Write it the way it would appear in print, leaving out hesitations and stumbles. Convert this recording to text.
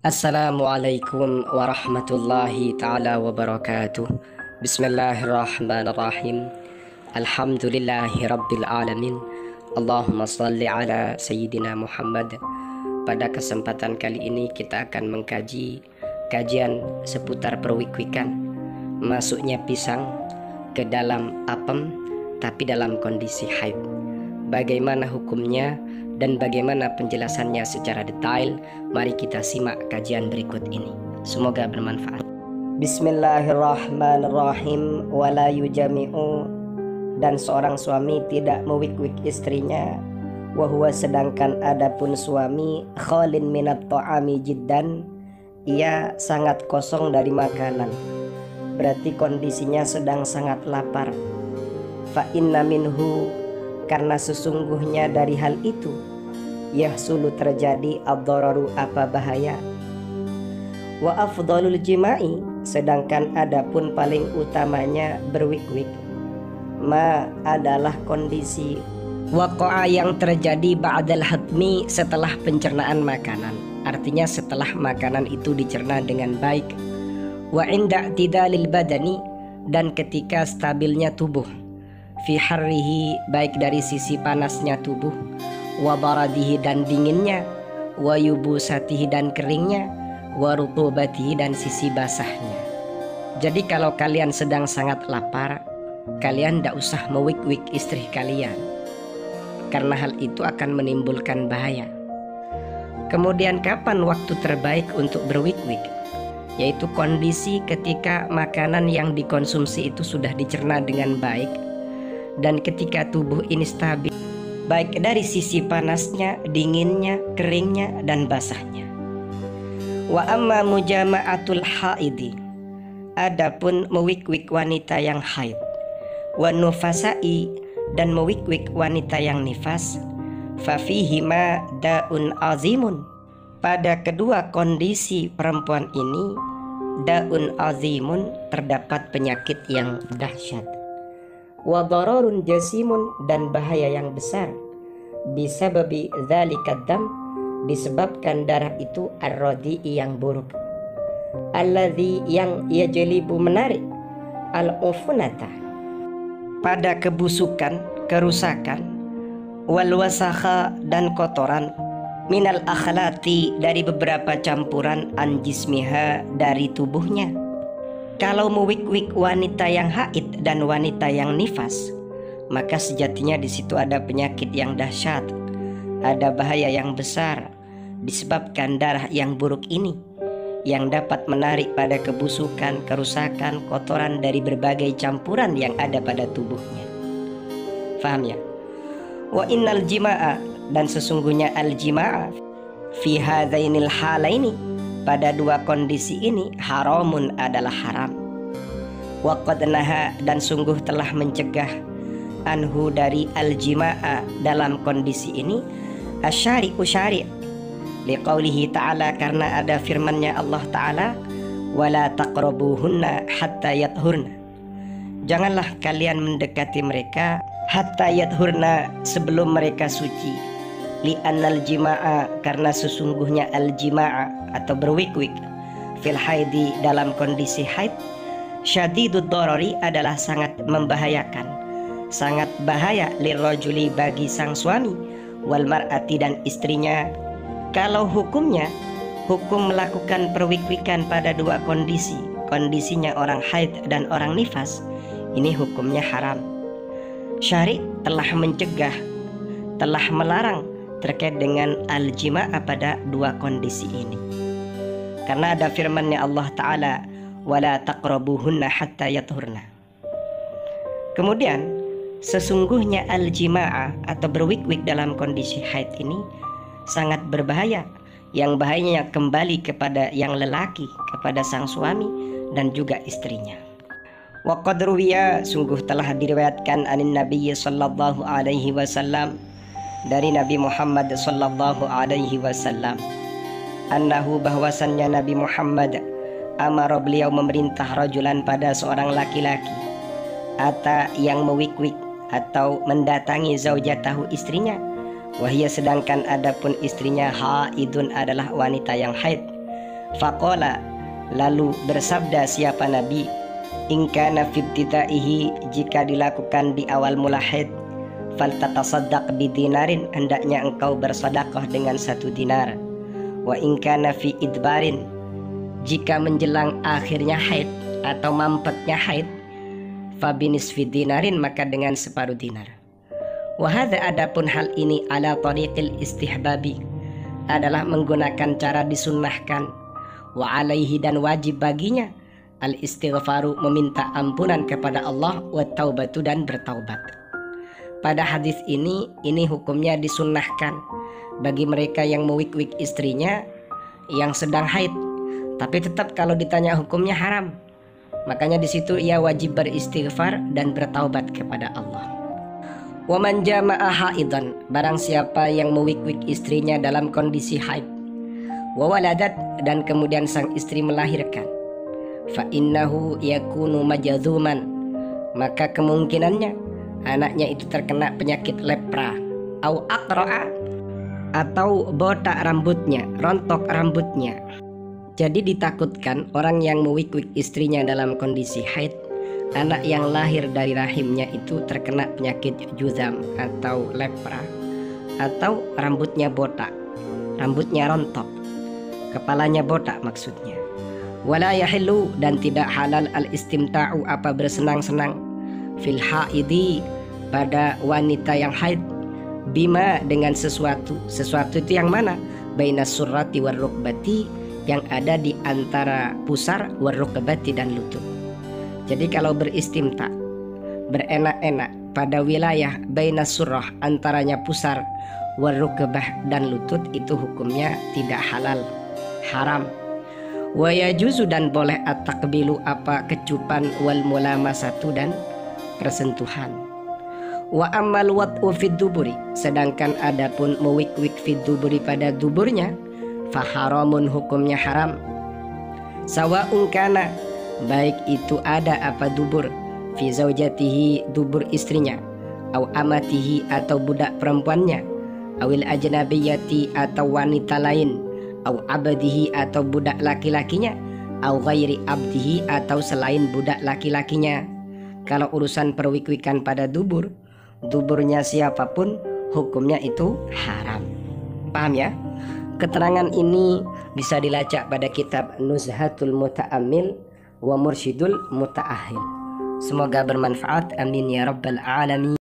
Assalamualaikum warahmatullahi ta'ala wabarakatuh. Bismillahirrahmanirrahim. Alhamdulillahi rabbil alamin. Allahumma salli ala Sayyidina Muhammad. Pada kesempatan kali ini kita akan mengkaji kajian seputar perwik-wikan, masuknya pisang ke dalam apem tapi dalam kondisi haid. Bagaimana hukumnya dan bagaimana penjelasannya secara detail? Mari kita simak kajian berikut ini. Semoga bermanfaat. Bismillahirrahmanirrahim. Wala yujami'u, dan seorang suami tidak mewik-wik istrinya, wahwa sedangkan adapun suami khalin minat ta'ami jiddan, ia sangat kosong dari makanan, berarti kondisinya sedang sangat lapar. Fa inna minhu, karena sesungguhnya dari hal itu yahsulu terjadi ad-dararu, apa bahaya. Wa afdalul jima'i, sedangkan adapun paling utamanya berwik-wik, ma adalah kondisi waqa'a yang terjadi ba'dal hatmi, setelah pencernaan makanan, artinya setelah makanan itu dicerna dengan baik. Wa inda i'tidalil badani, dan ketika stabilnya tubuh, fi harrihi, baik dari sisi panasnya tubuh, wa baradihi, dan dinginnya, wa yubusatihi, dan keringnya, wa rutubatihi, dan sisi basahnya. Jadi kalau kalian sedang sangat lapar, kalian tidak usah mewik-wik istri kalian, karena hal itu akan menimbulkan bahaya. Kemudian kapan waktu terbaik untuk berwik-wik? Yaitu kondisi ketika makanan yang dikonsumsi itu sudah dicerna dengan baik, dan ketika tubuh ini stabil, baik dari sisi panasnya, dinginnya, keringnya, dan basahnya. Wa amma mujama'atul haidi, adapun mewik-wik wanita yang haid, wa nufasai, dan mewik-wik wanita yang nifas, fafihima da'un azimun, pada kedua kondisi perempuan ini da'un azimun, terdapat penyakit yang dahsyat, wa dararun jasimun, dan bahaya yang besar, bisa babi dzalika dam, disebabkan darah itu ar-radi'i, yang buruk, alladzi, yang yajlibu, menarik, al-ufunata, pada kebusukan, kerusakan, wal wasakha, dan kotoran, minal akhlati, dari beberapa campuran, an jismiha, dari tubuhnya. Kalau mewik-wik wanita yang haid dan wanita yang nifas, maka sejatinya di situ ada penyakit yang dahsyat, ada bahaya yang besar, disebabkan darah yang buruk ini, yang dapat menarik pada kebusukan, kerusakan, kotoran dari berbagai campuran yang ada pada tubuhnya. Faham ya? Wa innal jima'a, dan sesungguhnya al-jima'a, fi hadzainil halaini, pada dua kondisi ini, haramun, adalah haram. Wa qad naha, dan sungguh telah mencegah, anhu, dari al-jima'a, dalam kondisi ini, asyari'u, syari', liqaulihi ta'ala, karena ada firmannya Allah Ta'ala, wala taqrabuhunna hatta yathurna, janganlah kalian mendekati mereka hatta yathurna, sebelum mereka suci. Li'annal jima'a, karena sesungguhnya al-jima'a atau berwik-wik, fil haidi, dalam kondisi haid, syadidud darari, adalah sangat membahayakan, sangat bahaya, lirrajuli, bagi sang suami, wal mar'ati, dan istrinya. Kalau hukumnya, hukum melakukan perwik-wikan pada dua kondisi, kondisinya orang haid dan orang nifas, ini hukumnya haram. Syari' telah mencegah, telah melarang terkait dengan al-jima'a pada dua kondisi ini, karena ada firman-Nya Allah Ta'ala, wala taqrabuhunna hatta yathurna. Kemudian sesungguhnya al-jima'a atau berwik-wik dalam kondisi haid ini sangat berbahaya, yang bahayanya kembali kepada yang lelaki, kepada sang suami dan juga istrinya. Wa qad ruwiya, sungguh telah diriwayatkan anin Nabi sallallahu alaihi wasallam, dari Nabi Muhammad sallallahu alaihi wasallam, annahu, bahwasannya Nabi Muhammad, amara, beliau memerintah, rajulan, pada seorang laki-laki, ata, yang mewik-wik atau mendatangi zaujatahu, istrinya, wahia, sedangkan adapun istrinya haidun, adalah wanita yang haid, Faqala, lalu bersabda siapa Nabi, in kana fi ibtidaihi, jika dilakukan di awal mula haid, faltatasaddaq bidinarin, hendaknya engkau bersedekah dengan 1 dinar. Wa in kana fi idbarin, jika menjelang akhirnya haid atau mampetnya haid, fabinisfi dinarin, maka dengan 1/2 dinar. Wa hadza, adapun hal ini, ala tariqil istihbabi, adalah menggunakan cara disunnahkan. Wa alaihi, dan wajib baginya, al istighfaru, meminta ampunan kepada Allah, wa taubatu, dan bertaubat. Pada hadis ini hukumnya disunnahkan bagi mereka yang mewik-wik istrinya yang sedang haid, tapi tetap kalau ditanya hukumnya haram. Makanya di situ ia wajib beristighfar dan bertaubat kepada Allah. Wa man jama'a haidan, barang siapa yang mewik-wik istrinya dalam kondisi haid, wa waladat, dan kemudian sang istri melahirkan, fa innahu yakunu majadzuman, maka kemungkinannya anaknya itu terkena penyakit lepra, au aqra'a, atau botak rambutnya, rontok rambutnya. Jadi ditakutkan orang yang mewik-wik istrinya dalam kondisi haid, anak yang lahir dari rahimnya itu terkena penyakit juzam atau lepra, atau rambutnya botak, rambutnya rontok, kepalanya botak maksudnya. Wala yahillu, dan tidak halal al-istimta'u, apa bersenang-senang, fil haidi, pada wanita yang haid, bima, dengan sesuatu itu yang mana, bainas surrati war rukbati, yang ada di antara pusar, war rukbati, dan lutut. Jadi kalau beristimta, berenak-enak pada wilayah bainas surrah, antaranya pusar, war rukbah, dan lutut, itu hukumnya tidak halal, haram. Wa yajuzu, dan boleh at-taqbilu, apa kecupan, wal mulamasatu, dan persentuhan. Wa ammal wat'u fid duburi, sedangkan adapun mewik-wik fid duburi, pada duburnya, faharamun, hukumnya haram. Sawa'un kana, baik itu ada apa dubur, fi zaujatihi, dubur istrinya, au amatihi, atau budak perempuannya, awil ajnabiyati, atau wanita lain, au abdihi, atau budak laki-lakinya, au ghairi abdihi, atau selain budak laki-lakinya. Kalau urusan perwik-wikan pada duburnya siapapun, hukumnya itu haram. Paham ya? Keterangan ini bisa dilacak pada kitab Nuzhatul Muta'ammil wa Mursyidul Muta'ahil. Semoga bermanfaat, amin ya rabbal alamin.